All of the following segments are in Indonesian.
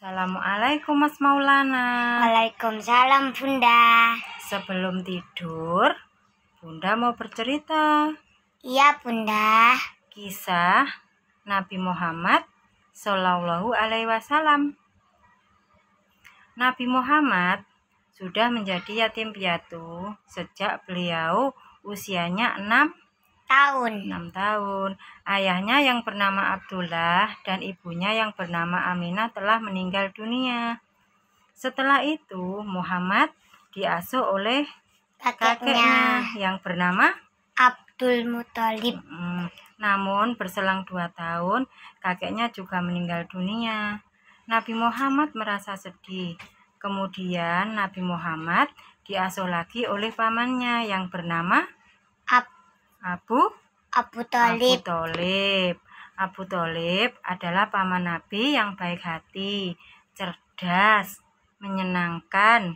Assalamualaikum Mas Maulana. Waalaikumsalam Bunda. Sebelum tidur, Bunda mau bercerita. Iya Bunda. Kisah Nabi Muhammad Shallallahu Alaihi Wasallam. Nabi Muhammad sudah menjadi yatim piatu sejak beliau usianya 6 tahun. Ayahnya yang bernama Abdullah dan ibunya yang bernama Aminah telah meninggal dunia. Setelah itu Muhammad diasuh oleh kakeknya yang bernama Abdul Muthalib. Namun berselang 2 tahun kakeknya juga meninggal dunia. Nabi Muhammad merasa sedih. Kemudian Nabi Muhammad diasuh lagi oleh pamannya yang bernama Abu Thalib. Abu Thalib adalah paman Nabi yang baik hati, cerdas, menyenangkan,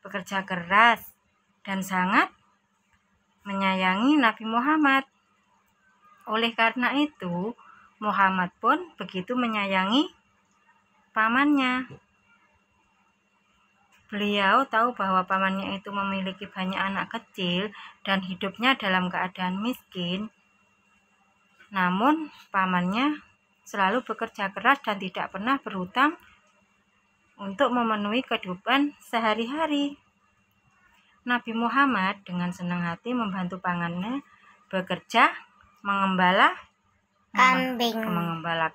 bekerja keras, dan sangat menyayangi Nabi Muhammad. Oleh karena itu, Muhammad pun begitu menyayangi pamannya. Beliau tahu bahwa pamannya itu memiliki banyak anak kecil dan hidupnya dalam keadaan miskin. Namun, pamannya selalu bekerja keras dan tidak pernah berhutang untuk memenuhi kehidupan sehari-hari. Nabi Muhammad dengan senang hati membantu pamannya bekerja, mengembala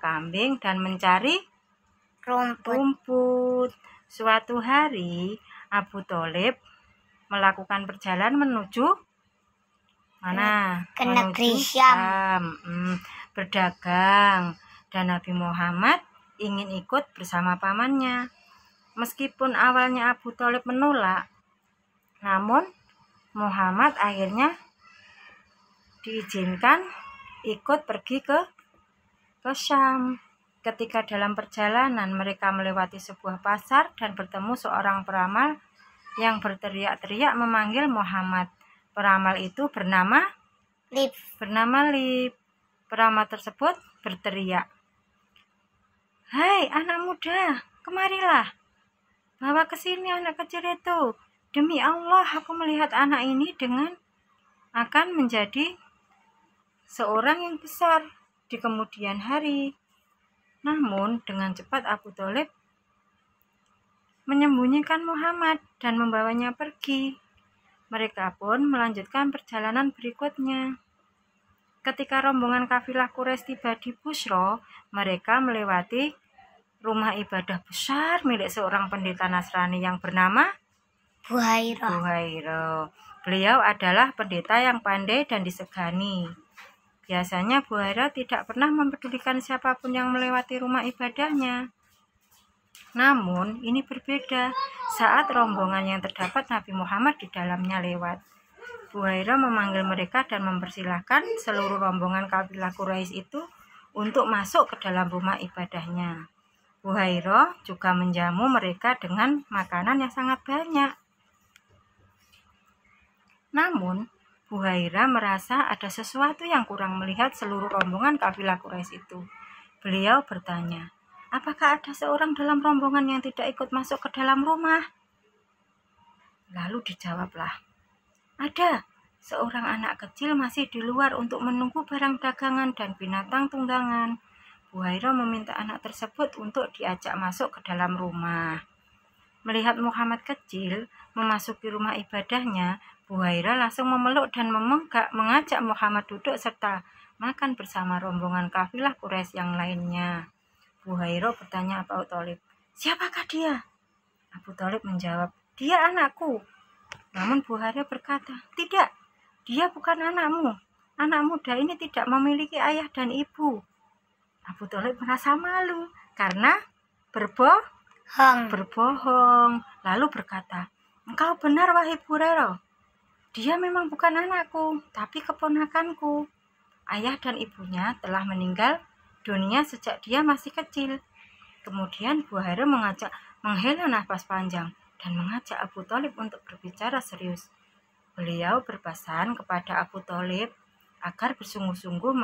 kambing dan mencari rumput. Suatu hari, Abu Thalib melakukan perjalanan menuju ke negeri Syam, berdagang, dan Nabi Muhammad ingin ikut bersama pamannya. Meskipun awalnya Abu Thalib menolak, namun Muhammad akhirnya diizinkan ikut pergi ke Syam. Ketika dalam perjalanan mereka melewati sebuah pasar dan bertemu seorang peramal yang berteriak-teriak memanggil Muhammad. Peramal itu bernama Lib. Peramal tersebut berteriak, "Hai anak muda, kemarilah. Bawa ke sini anak kecil itu. Demi Allah, aku melihat anak ini akan menjadi seorang yang besar di kemudian hari." Namun dengan cepat Abu Thalib menyembunyikan Muhammad dan membawanya pergi. Mereka pun melanjutkan perjalanan berikutnya. Ketika rombongan kafilah Quraisy tiba di Busra, mereka melewati rumah ibadah besar milik seorang pendeta Nasrani yang bernama Buhairah. Beliau adalah pendeta yang pandai dan disegani. Biasanya Buhairah tidak pernah mempedulikan siapapun yang melewati rumah ibadahnya. Namun ini berbeda saat rombongan yang terdapat Nabi Muhammad di dalamnya lewat. Buhairah memanggil mereka dan mempersilahkan seluruh rombongan kafilah Quraisy itu untuk masuk ke dalam rumah ibadahnya. Buhairah juga menjamu mereka dengan makanan yang sangat banyak. Namun Buhairah merasa ada sesuatu yang kurang melihat seluruh rombongan kafilah Quraisy itu. Beliau bertanya, "Apakah ada seorang dalam rombongan yang tidak ikut masuk ke dalam rumah?" Lalu dijawablah, "Ada. Seorang anak kecil masih di luar untuk menunggu barang dagangan dan binatang tunggangan." Buhairah meminta anak tersebut untuk diajak masuk ke dalam rumah. Melihat Muhammad kecil memasuki rumah ibadahnya, Buhairah langsung memeluk dan mengajak Muhammad duduk serta makan bersama rombongan kafilah Quraisy yang lainnya. Buhairah bertanya Abu Thalib, "Siapakah dia?" Abu Thalib menjawab, "Dia anakku." Namun Buhairah berkata, "Tidak, dia bukan anakmu. Anak muda ini tidak memiliki ayah dan ibu." Abu Thalib merasa malu karena berbohong. Lalu berkata, "Engkau benar wahai Buhairah. Dia memang bukan anakku, tapi keponakanku. Ayah dan ibunya telah meninggal dunia sejak dia masih kecil." Kemudian Buhairah menghela nafas panjang dan mengajak Abu Thalib untuk berbicara serius. Beliau berpesan kepada Abu Thalib agar bersungguh-sungguh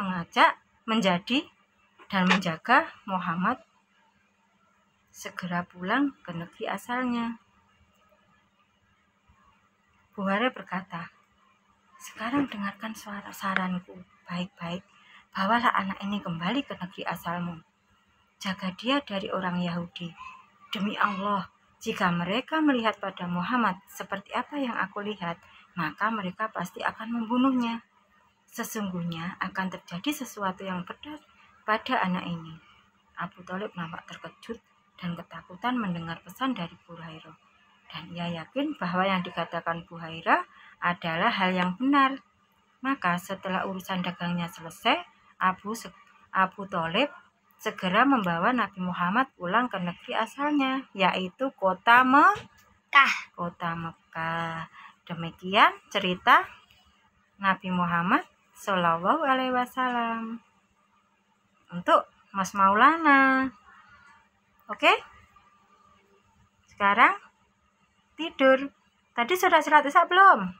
menjadi dan menjaga Muhammad segera pulang ke negeri asalnya. Buhari berkata, "Sekarang dengarkan suara saranku baik-baik. Bawalah anak ini kembali ke negeri asalmu. Jaga dia dari orang Yahudi. Demi Allah, jika mereka melihat pada Muhammad seperti apa yang aku lihat, maka mereka pasti akan membunuhnya. Sesungguhnya akan terjadi sesuatu yang pedas pada anak ini." Abu Thalib nampak terkejut dan ketakutan mendengar pesan dari Buhairah. Dan ia yakin bahwa yang dikatakan Buhairah adalah hal yang benar. Maka setelah urusan dagangnya selesai, Abu Thalib segera membawa Nabi Muhammad pulang ke negeri asalnya, yaitu kota Mekah. Demikian cerita Nabi Muhammad Shallallahu Alaihi Wasallam. Untuk Mas Maulana. Oke? Sekarang tidur. Tadi sudah sholat isya belum?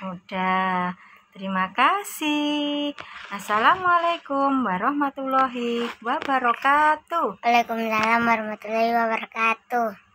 Udah. Terima kasih. Assalamualaikum warahmatullahi wabarakatuh. Waalaikumsalam warahmatullahi wabarakatuh.